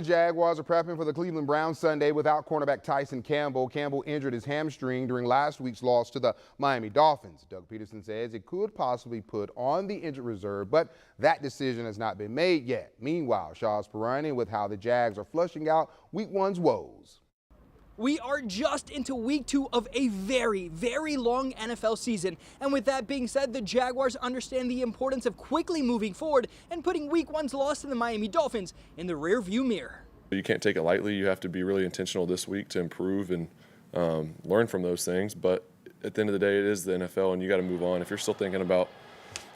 The Jaguars are prepping for the Cleveland Browns Sunday without cornerback Tyson Campbell. Campbell injured his hamstring during last week's loss to the Miami Dolphins. Doug Peterson says it could possibly put on the injured reserve, but that decision has not been made yet. Meanwhile, Shaw's Perrine with how the Jags are flushing out Week 1's woes. We are just into week 2 of a very, very long NFL season. And with that being said, the Jaguars understand the importance of quickly moving forward and putting week 1's loss to the Miami Dolphins in the rearview mirror. You can't take it lightly. You have to be really intentional this week to improve and learn from those things. But at the end of the day, it is the NFL, and you got to move on. If you're still thinking about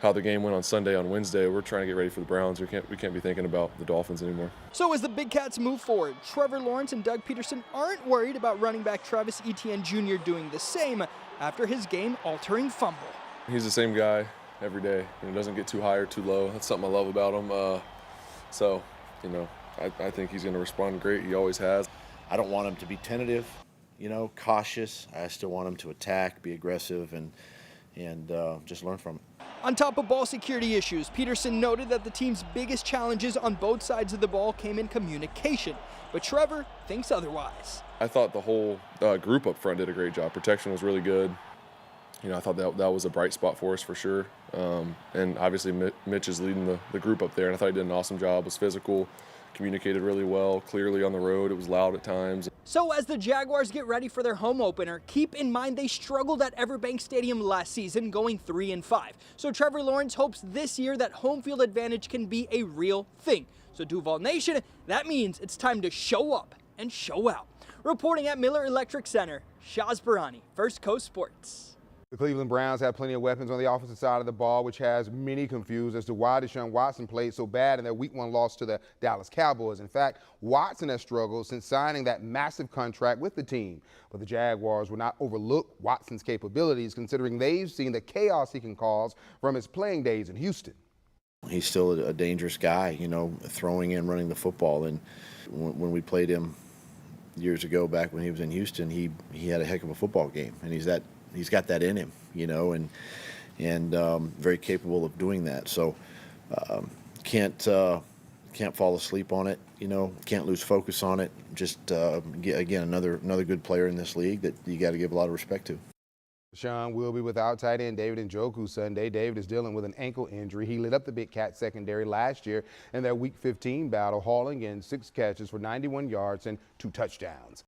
how the game went on Sunday, on Wednesday, we're trying to get ready for the Browns. We can't be thinking about the Dolphins anymore. So as the Big Cats move forward, Trevor Lawrence and Doug Peterson aren't worried about running back Travis Etienne Jr. doing the same after his game-altering fumble. He's the same guy every day, and it doesn't get too high or too low. That's something I love about him. I think he's going to respond great. He always has. I don't want him to be tentative, cautious. I still want him to attack, be aggressive, and just learn from it. On top of ball security issues, Peterson noted that the team's biggest challenges on both sides of the ball came in communication, but Trevor thinks otherwise. I thought the whole group up front did a great job. Protection was really good. I thought that was a bright spot for us for sure. And obviously Mitch is leading the group up there, and I thought he did an awesome job. Was physical, communicated really well, clearly on the road. It was loud at times. So as the Jaguars get ready for their home opener, keep in mind they struggled at Everbank Stadium last season, going 3-5. So Trevor Lawrence hopes this year that home field advantage can be a real thing. So Duval Nation, that means it's time to show up and show out. Reporting at Miller Electric Center, Shaz Barani, First Coast Sports. The Cleveland Browns have plenty of weapons on the offensive side of the ball, which has many confused as to why Deshaun Watson played so bad in their Week 1 loss to the Dallas Cowboys. In fact, Watson has struggled since signing that massive contract with the team. But the Jaguars will not overlook Watson's capabilities, considering they've seen the chaos he can cause from his playing days in Houston. He's still a dangerous guy, throwing and running the football. And when we played him years ago, back when he was in Houston, he had a heck of a football game, and he's got that in him, and very capable of doing that. So can't fall asleep on it, can't lose focus on it. Just again, another good player in this league that you got to give a lot of respect to. Deshaun will be without tight end David Njoku Sunday. David is dealing with an ankle injury. He lit up the Big Cat secondary last year in their Week 15 battle, hauling in 6 catches for 91 yards and 2 touchdowns.